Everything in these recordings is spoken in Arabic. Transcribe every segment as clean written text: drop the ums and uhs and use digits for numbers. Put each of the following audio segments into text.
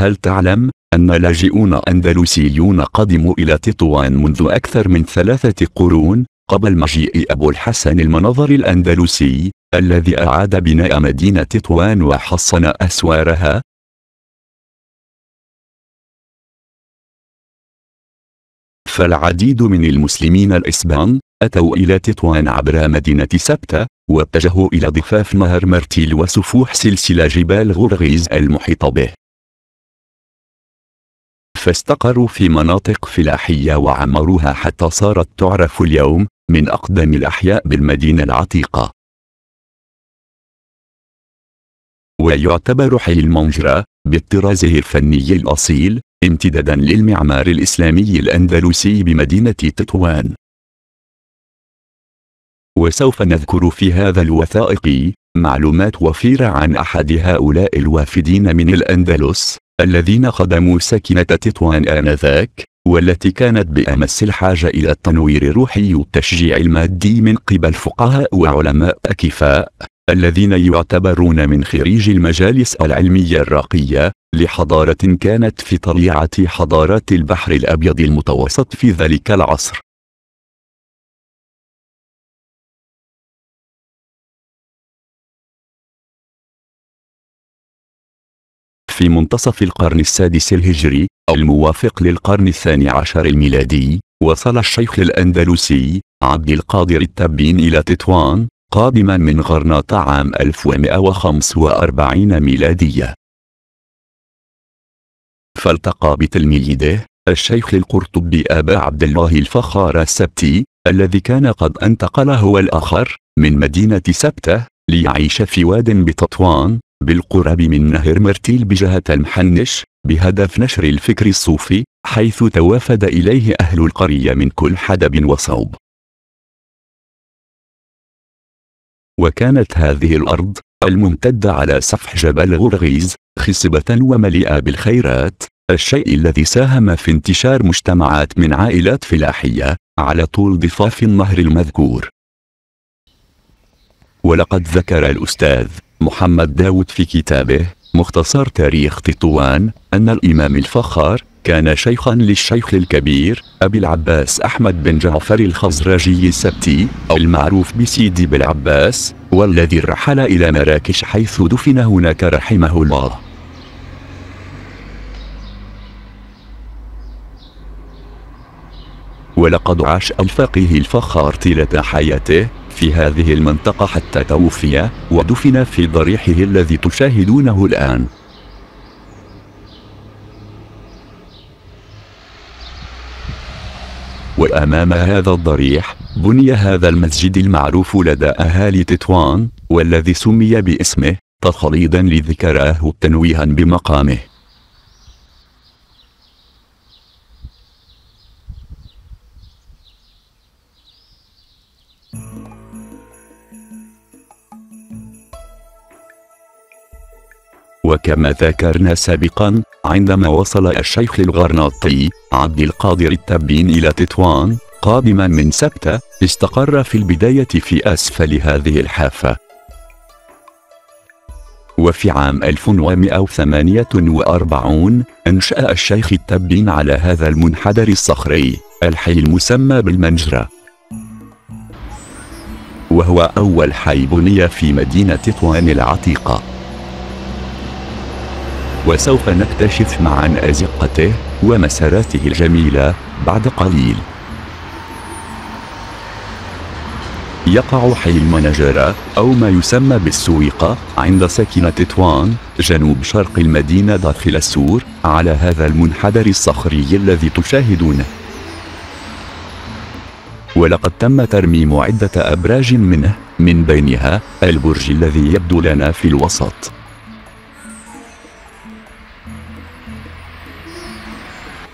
هل تعلم أن لاجئون أندلسيون قدموا إلى تطوان منذ أكثر من 3 قرون قبل مجيء أبو الحسن المنظر الأندلسي الذي أعاد بناء مدينة تطوان وحصن أسوارها؟ فالعديد من المسلمين الإسبان أتوا إلى تطوان عبر مدينة سبتة، واتجهوا إلى ضفاف نهر مرتيل وسفوح سلسلة جبال غرغيز المحيطة به، فاستقروا في مناطق فلاحية وعمروها حتى صارت تعرف اليوم من أقدم الأحياء بالمدينة العتيقة. ويعتبر حي المنجرة بطرازه الفني الأصيل امتدادا للمعمار الإسلامي الأندلسي بمدينة تطوان. وسوف نذكر في هذا الوثائقي معلومات وفيرة عن أحد هؤلاء الوافدين من الأندلس الذين خدموا سكنة تطوان آنذاك، والتي كانت بأمس الحاجة إلى التنوير الروحي والتشجيع المادي من قبل فقهاء وعلماء أكفاء الذين يعتبرون من خريج المجالس العلمية الراقية لحضارة كانت في طليعة حضارات البحر الأبيض المتوسط في ذلك العصر. في منتصف القرن السادس الهجري الموافق للقرن الثاني عشر الميلادي، وصل الشيخ الأندلسي عبد القادر التبين إلى تطوان قادما من غرناطة عام 1145 ميلادية، فالتقى بتلميذه الشيخ القرطبي أبا عبد الله الفخار السبتي الذي كان قد انتقل هو الآخر من مدينة سبتة ليعيش في واد بتطوان بالقرب من نهر مرتيل بجهة المحنش بهدف نشر الفكر الصوفي، حيث توافد إليه أهل القرية من كل حدب وصوب. وكانت هذه الأرض الممتدة على سفح جبل غرغيز خصبة ومليئة بالخيرات، الشيء الذي ساهم في انتشار مجتمعات من عائلات فلاحية على طول ضفاف النهر المذكور. ولقد ذكر الأستاذ محمد داود في كتابه مختصر تاريخ تطوان أن الإمام الفخار كان شيخا للشيخ الكبير أبي العباس أحمد بن جعفر الخزرجي السبتي المعروف بسيدي بالعباس، والذي رحل إلى مراكش حيث دفن هناك رحمه الله. ولقد عاش الفقيه الفخار طيلة حياته في هذه المنطقة حتى توفي ودفن في ضريحه الذي تشاهدونه الآن. وأمام هذا الضريح بني هذا المسجد المعروف لدى أهالي تطوان، والذي سمي باسمه تخليدا لذكراه وتنويها بمقامه. وكما ذكرنا سابقا، عندما وصل الشيخ الغرناطي عبد القادر التبين إلى تطوان قادما من سبتة، استقر في البداية في أسفل هذه الحافة. وفي عام 1148 أنشأ الشيخ التبين على هذا المنحدر الصخري الحي المسمى بالمنجرة، وهو أول حي بني في مدينة تطوان العتيقة. وسوف نكتشف معا أزقته ومساراته الجميلة بعد قليل. يقع حي المنجرة أو ما يسمى بالسويقة عند ساكنة تطوان جنوب شرق المدينة داخل السور، على هذا المنحدر الصخري الذي تشاهدونه. ولقد تم ترميم عدة أبراج منه، من بينها البرج الذي يبدو لنا في الوسط.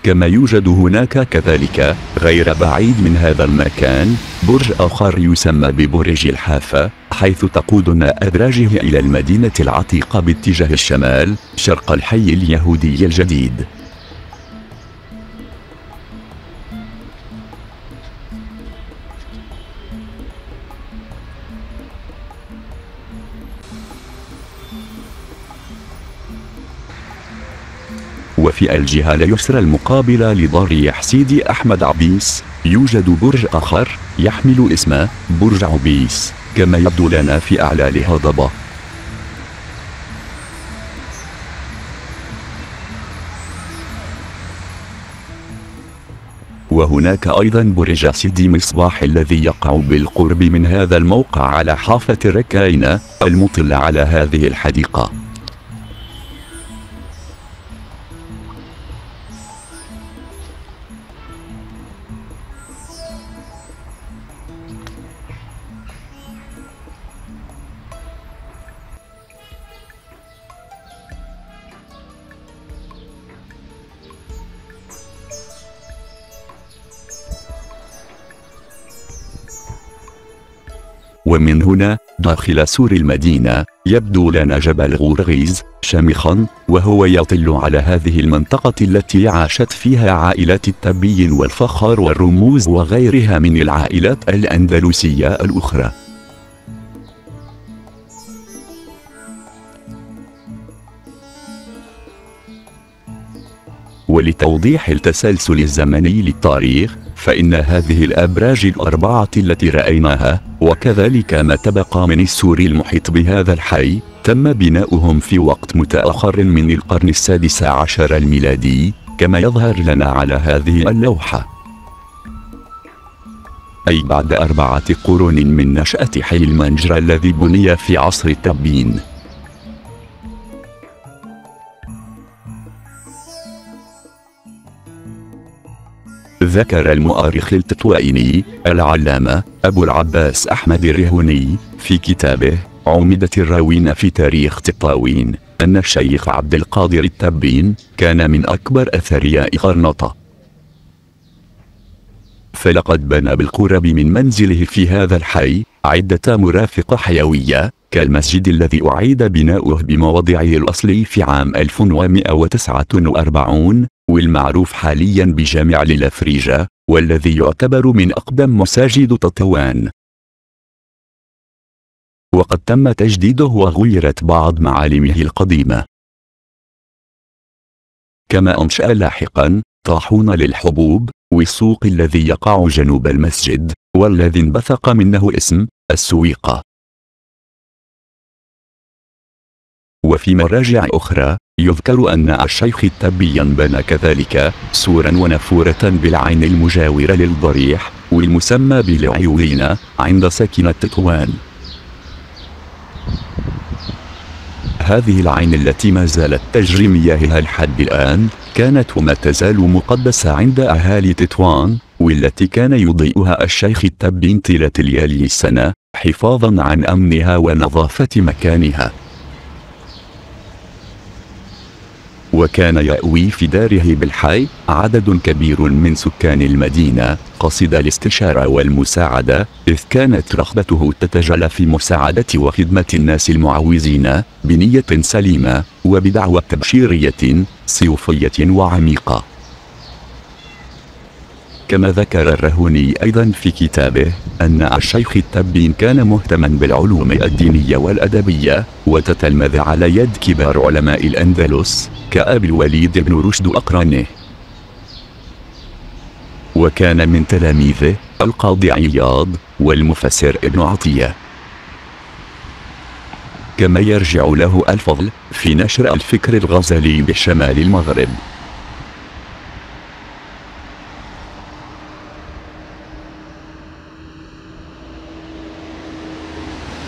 كما يوجد هناك كذلك غير بعيد من هذا المكان برج آخر يسمى ببرج الحافة، حيث تقودنا أدراجه إلى المدينة العتيقة باتجاه الشمال شرق الحي اليهودي الجديد. وفي الجهة اليسرى المقابلة لضريح سيدي أحمد عبيس يوجد برج آخر يحمل اسم برج عبيس، كما يبدو لنا في أعلى الهضبة. وهناك أيضا برج سيدي مصباح الذي يقع بالقرب من هذا الموقع على حافة الركاينة المطل على هذه الحديقة. ومن هنا داخل سور المدينة يبدو لنا جبل غورغيز شامخا، وهو يطل على هذه المنطقة التي عاشت فيها عائلات التبيين والفخار والرموز وغيرها من العائلات الأندلسية الأخرى. ولتوضيح التسلسل الزمني للتاريخ، فإن هذه الأبراج الأربعة التي رأيناها وكذلك ما تبقى من السور المحيط بهذا الحي تم بناؤهم في وقت متأخر من القرن السادس عشر الميلادي، كما يظهر لنا على هذه اللوحة، أي بعد 4 قرون من نشأة حي المنجرة الذي بني في عصر التبيين. ذكر المؤرخ التطوائني العلامة أبو العباس أحمد الرهوني في كتابه عمدة الراوين في تاريخ تطاوين أن الشيخ عبد القادر التبين كان من أكبر أثرياء غرناطة، فلقد بنى بالقرب من منزله في هذا الحي عدة مرافق حيوية كالمسجد الذي أعيد بناؤه بمواضعه الأصلي في عام 1149 والمعروف حاليا بجامع الأفريجة، والذي يعتبر من أقدم مساجد تطوان. وقد تم تجديده وغيرت بعض معالمه القديمة. كما أنشأ لاحقا طاحون للحبوب والسوق الذي يقع جنوب المسجد والذي انبثق منه اسم السويقة. وفي مراجع أخرى يذكر أن الشيخ التبين بنى كذلك سورا ونافورة بالعين المجاورة للضريح والمسمى بالعيورين عند سكنة تطوان. هذه العين التي ما زالت تجري مياهها لحد الآن كانت وما تزال مقدسة عند أهالي تطوان، والتي كان يضيئها الشيخ التبين طيلة ليالي السنة حفاظا عن أمنها ونظافة مكانها. وكان يأوي في داره بالحي عدد كبير من سكان المدينة قصد الاستشارة والمساعدة، إذ كانت رغبته تتجلى في مساعدة وخدمة الناس المعوزين بنية سليمة وبدعوة تبشيرية صوفية وعميقة. كما ذكر الرهوني أيضا في كتابه أن الشيخ التبين كان مهتما بالعلوم الدينية والأدبية وتتلمذ على يد كبار علماء الأندلس كأبي الوليد بن رشد أقرانه، وكان من تلاميذه القاضي عياض والمفسر ابن عطية. كما يرجع له الفضل في نشر الفكر الغزالي بشمال المغرب.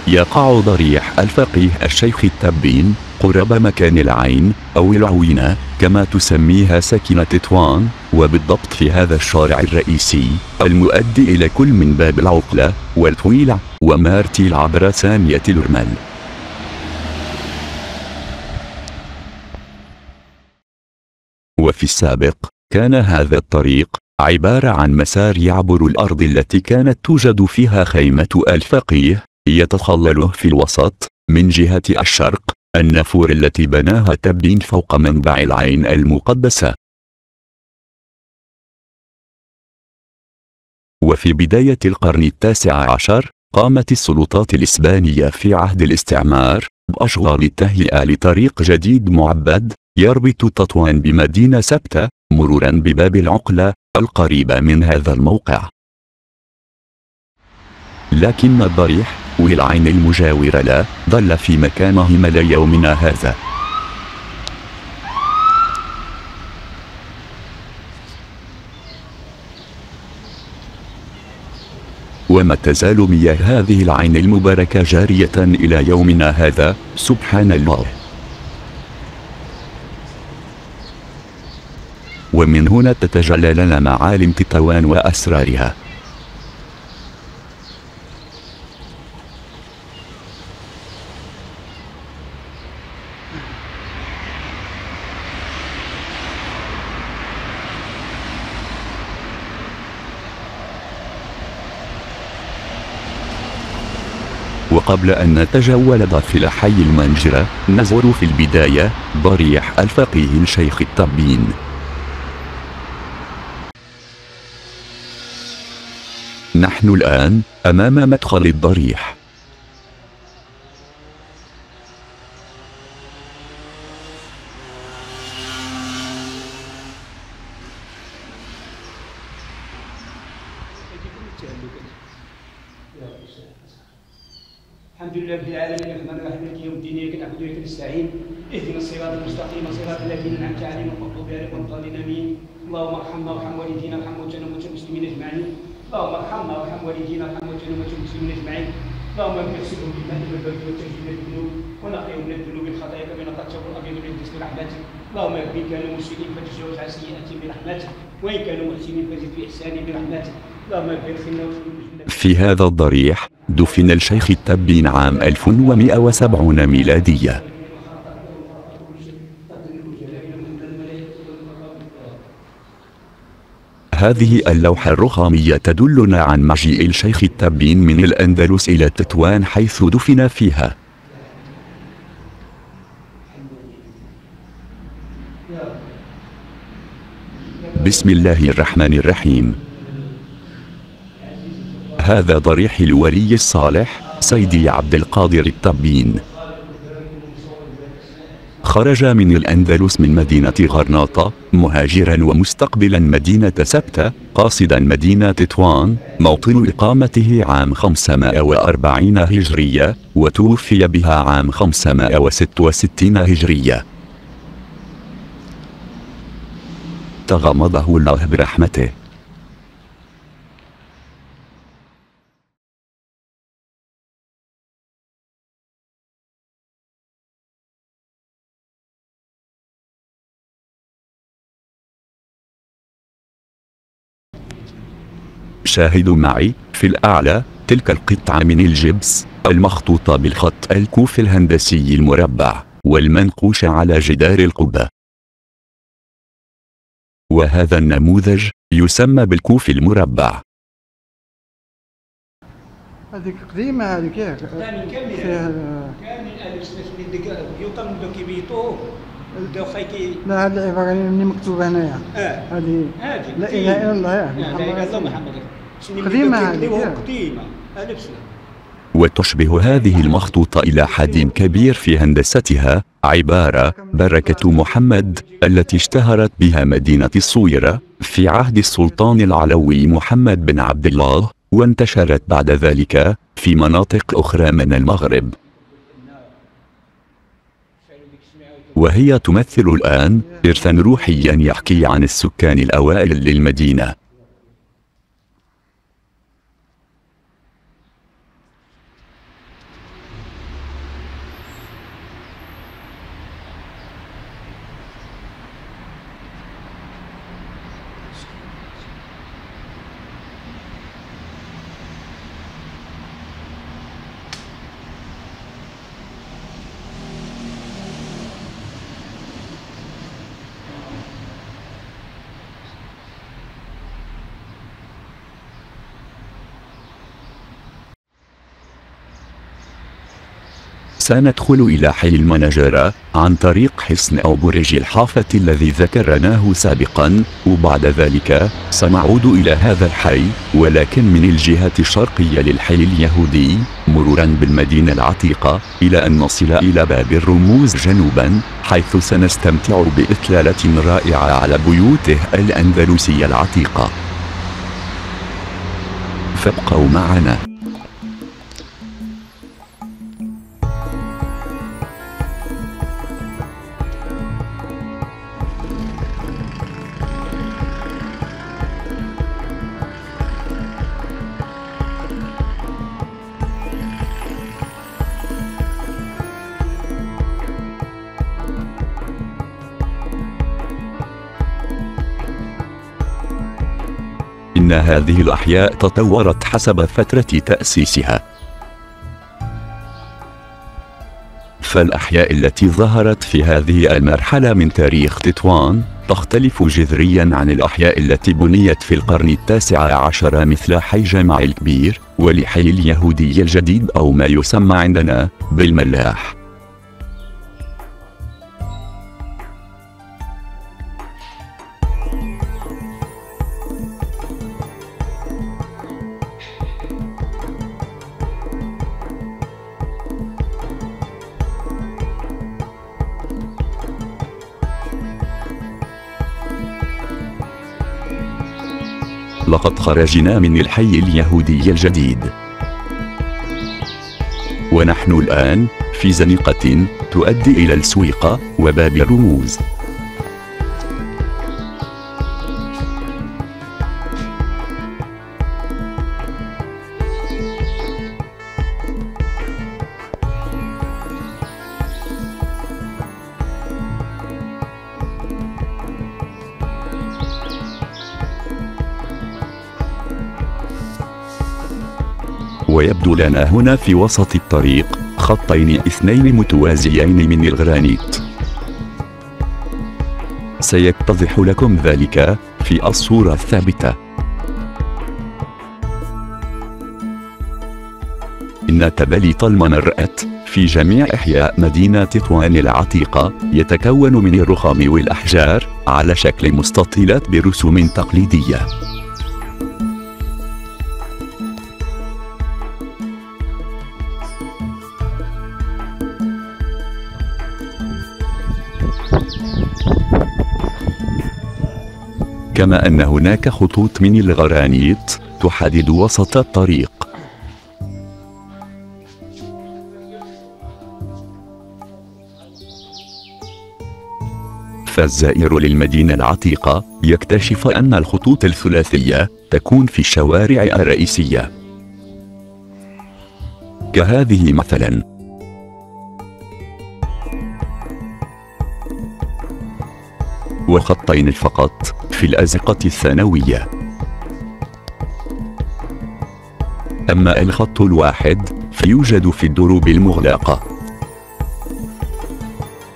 يقع ضريح الفقيه الشيخ التبين قرب مكان العين أو العوينة كما تسميها ساكنة تطوان، وبالضبط في هذا الشارع الرئيسي المؤدي إلى كل من باب العقلة والطويلة ومارتيل عبر ثانية الرمل. وفي السابق كان هذا الطريق عبارة عن مسار يعبر الأرض التي كانت توجد فيها خيمة الفقيه يتخلله في الوسط من جهة الشرق النافور التي بناها تبين فوق منبع العين المقدسة. وفي بداية القرن التاسع عشر قامت السلطات الإسبانية في عهد الاستعمار بأشغال التهيئة لطريق جديد معبد يربط تطوان بمدينة سبتة، مرورا بباب العقلة القريبة من هذا الموقع. لكن الضريح والعين المجاورة لا ظل في مكانهما ليومنا هذا. وما تزال مياه هذه العين المباركة جارية إلى يومنا هذا، سبحان الله. ومن هنا تتجلى لنا معالم تطوان وأسرارها. وقبل أن نتجول داخل حي المنجرة، نزور في البداية ضريح الفقيه الشيخ التبين. نحن الآن أمام مدخل الضريح. الحمد لله رب العالمين الرحمن الرحيم مالك يوم الدين اياك نعبد واياك نستعين اهدنا الصراط المستقيم صراط الذين انعمت عليهم المغضوب عليهم ولا الضالين امين. اللهم ارحمنا وارحم والدينا وارحم موتانا وموتى المسلمين اجمعين. اللهم ارحمنا وارحم والدينا وارحم موتانا وموتى المسلمين اجمعين. اللهم اغسلهم بالماء والبرد والثلج من الذنوب ونقهم من الذنوب الخطايا كما نقى الثوب الابيض من الدنس برحمتك. اللهم ان كانوا مسلمين فتجاوز عن سيئاتهم برحمتك، وان كانوا محسنين فزد في احسانهم برحمتك. اللهم اغفر لنا في هذا الضريح دفن الشيخ التبين عام 1170 ميلادية. هذه اللوحة الرخامية تدلنا عن مجيء الشيخ التبين من الأندلس إلى تطوان حيث دفن فيها. بسم الله الرحمن الرحيم. هذا ضريح الولي الصالح سيدي عبد القادر التبين. خرج من الأندلس من مدينة غرناطة مهاجرا ومستقبلا مدينة سبتة قاصدا مدينة تطوان، موطن إقامته عام 540 هجرية، وتوفي بها عام 566 هجرية. تغمضه الله برحمته. شاهدوا معي في الأعلى تلك القطعة من الجبس المخطوطة بالخط الكوفي الهندسي المربع والمنقوش على جدار القبة. وهذا النموذج يسمى بالكوفي المربع. هذيك قديمة هذيك ياك؟ كامل كامل يوطن بدو كيبيطوه بداو خايكي. لا هذه العبارة اللي مكتوبة هنايا. هذه لا إله إلا الله محمد. قديمة هذيك. قديمة وتشبه هذه المخطوطة إلى حد كبير في هندستها عبارة بركة محمد التي اشتهرت بها مدينة الصويرة في عهد السلطان العلوي محمد بن عبد الله، وانتشرت بعد ذلك في مناطق أخرى من المغرب. وهي تمثل الآن إرثا روحيا يحكي عن السكان الأوائل للمدينة. سندخل إلى حي المنجرة عن طريق حصن أو برج الحافة الذي ذكرناه سابقا، وبعد ذلك سنعود إلى هذا الحي ولكن من الجهة الشرقية للحي اليهودي مرورا بالمدينة العتيقة إلى أن نصل إلى باب الرموز جنوبا، حيث سنستمتع بإطلالة رائعة على بيوته الأندلسية العتيقة. فابقوا معنا. إن هذه الأحياء تطورت حسب فترة تأسيسها، فالأحياء التي ظهرت في هذه المرحلة من تاريخ تطوان تختلف جذريا عن الأحياء التي بنيت في القرن التاسع عشر، مثل حي جمع الكبير ولحي اليهودي الجديد أو ما يسمى عندنا بالملاح. لقد خرجنا من الحي اليهودي الجديد، ونحن الآن في زنقة تؤدي إلى السويقة وباب الرموز. ويبدو لنا هنا في وسط الطريق خطين اثنين متوازيين من الغرانيت. سيتضح لكم ذلك في الصورة الثابتة. إن تباليط المنرأة في جميع إحياء مدينة تطوان العتيقة يتكون من الرخام والأحجار على شكل مستطيلات برسوم تقليدية. كما أن هناك خطوط من الغرانيط تحدد وسط الطريق. فالزائر للمدينة العتيقة يكتشف أن الخطوط الثلاثية تكون في الشوارع الرئيسية، كهذه مثلا، وخطين فقط في الأزقة الثانوية. أما الخط الواحد فيوجد في الدروب المغلقة،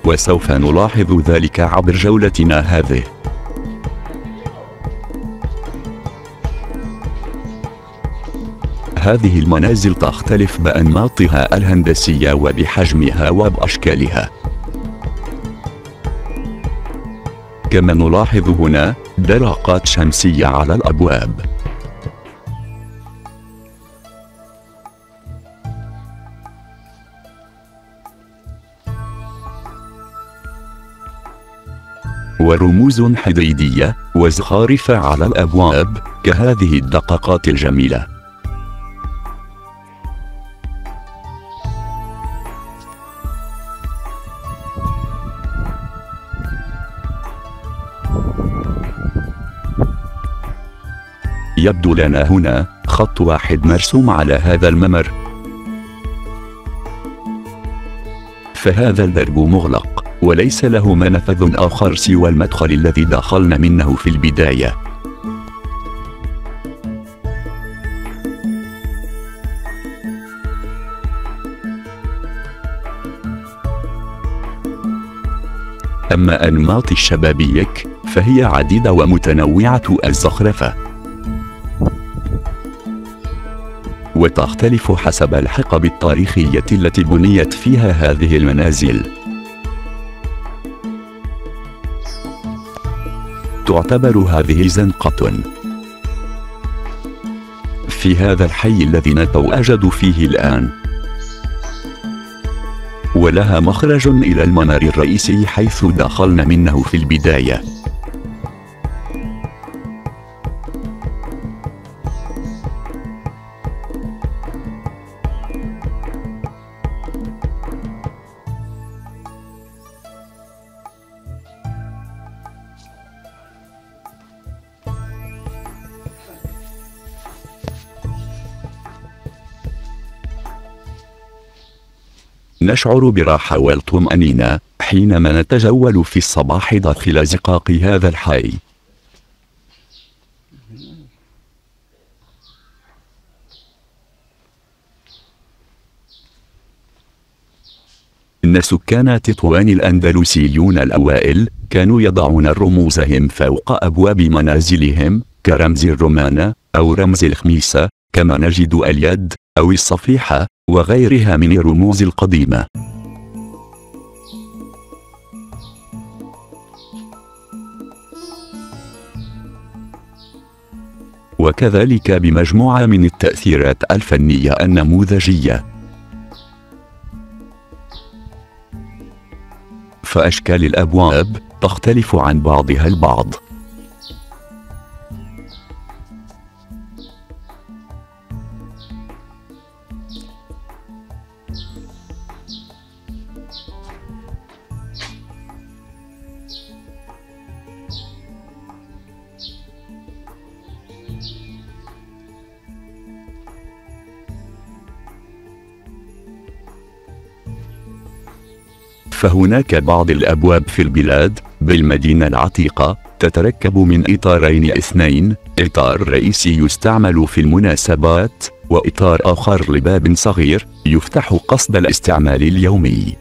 وسوف نلاحظ ذلك عبر جولتنا هذه. هذه المنازل تختلف بأنماطها الهندسية وبحجمها وبأشكالها. كما نلاحظ هنا دراقات شمسية على الأبواب. ورموز حديدية وزخارف على الأبواب كهذه الدقاقات الجميلة. يبدو لنا هنا خط واحد مرسوم على هذا الممر، فهذا الدرب مغلق وليس له منفذ آخر سوى المدخل الذي دخلنا منه في البداية. أما أنماط الشبابيك فهي عديدة ومتنوعة الزخرفة، وتختلف حسب الحقب التاريخية التي بنيت فيها هذه المنازل. تعتبر هذه زنقة في هذا الحي الذي نتواجد فيه الآن. ولها مخرج إلى الممر الرئيسي حيث دخلنا منه في البداية. نشعر براحة والطمأنينة حينما نتجول في الصباح داخل زقاق هذا الحي. إن سكان تطوان الأندلسيون الأوائل كانوا يضعون رموزهم فوق أبواب منازلهم كرمز الرمانة أو رمز الخميسة، كما نجد اليد أو الصفيحة وغيرها من الرموز القديمة. وكذلك بمجموعة من التأثيرات الفنية النموذجية. فأشكال الأبواب تختلف عن بعضها البعض. فهناك بعض الأبواب في البلاد بالمدينة العتيقة تتركب من إطارين اثنين، إطار رئيسي يستعمل في المناسبات، وإطار آخر لباب صغير يفتح قصد الاستعمال اليومي.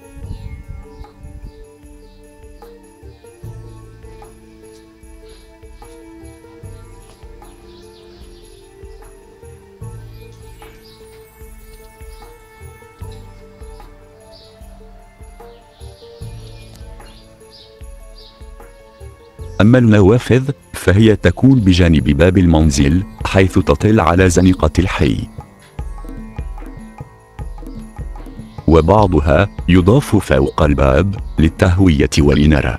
أما النوافذ فهي تكون بجانب باب المنزل حيث تطل على زنقة الحي، وبعضها يضاف فوق الباب للتهوية والإنارة.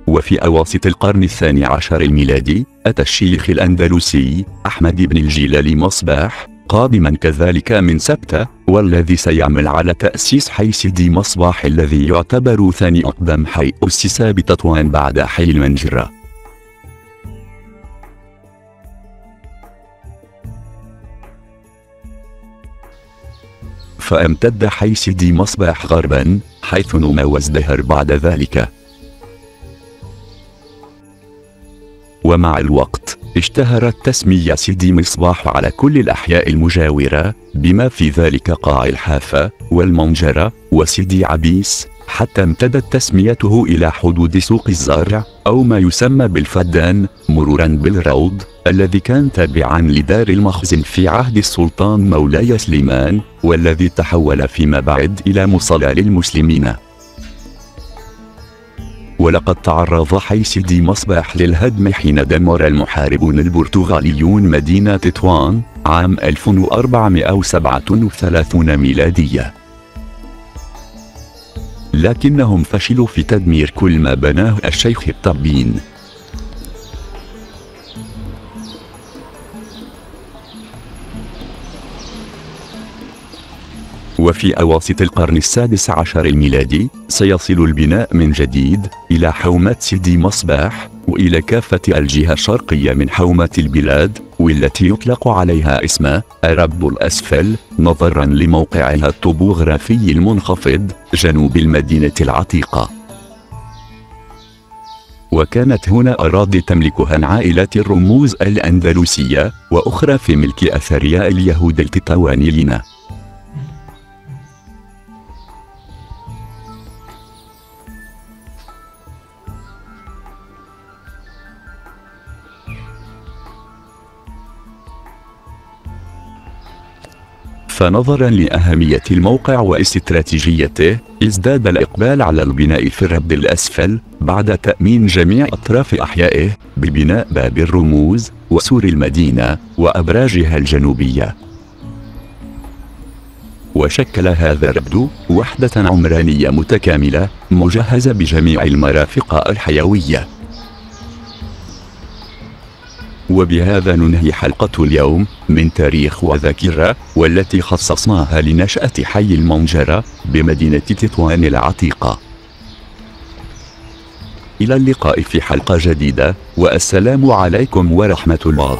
وفي أواسط القرن الثاني عشر الميلادي أتى الشيخ الأندلسي أحمد بن الجلال مصباح قادما كذلك من سبتة، والذي سيعمل على تأسيس حي سيدي مصباح الذي يعتبر ثاني أقدم حي أسس بتطوان بعد حي المنجرة. فامتد حي سيدي مصباح غربا حيث نما وازدهر بعد ذلك. ومع الوقت اشتهرت تسمية سيدي مصباح على كل الأحياء المجاورة بما في ذلك قاع الحافة والمنجرة وسيدي عبيس، حتى امتدت تسميته إلى حدود سوق الزارع أو ما يسمى بالفدان مرورا بالروض الذي كان تابعا لدار المخزن في عهد السلطان مولاي سليمان، والذي تحول فيما بعد إلى مصلى للمسلمين. ولقد تعرض حي سيدي مصباح للهدم حين دمر المحاربون البرتغاليون مدينة تطوان عام 1437 ميلادية، لكنهم فشلوا في تدمير كل ما بناه الشيخ التبين. وفي أواسط القرن السادس عشر الميلادي سيصل البناء من جديد إلى حومة سيدي مصباح وإلى كافة الجهة الشرقية من حومة البلاد، والتي يطلق عليها اسم أرب الأسفل نظرا لموقعها الطبوغرافي المنخفض جنوب المدينة العتيقة. وكانت هنا أراضي تملكها عائلة الرموز الأندلسية وأخرى في ملك أثرياء اليهود التطوانيين. فنظرا لأهمية الموقع واستراتيجيته، ازداد الإقبال على البناء في الربد الأسفل بعد تأمين جميع أطراف أحيائه ببناء باب الرموز وسور المدينة وأبراجها الجنوبية. وشكل هذا الربد وحدة عمرانية متكاملة مجهزة بجميع المرافق الحيوية. وبهذا ننهي حلقة اليوم من تاريخ وذاكرة، والتي خصصناها لنشأة حي المنجرة بمدينة تطوان العتيقة. إلى اللقاء في حلقة جديدة، والسلام عليكم ورحمة الله.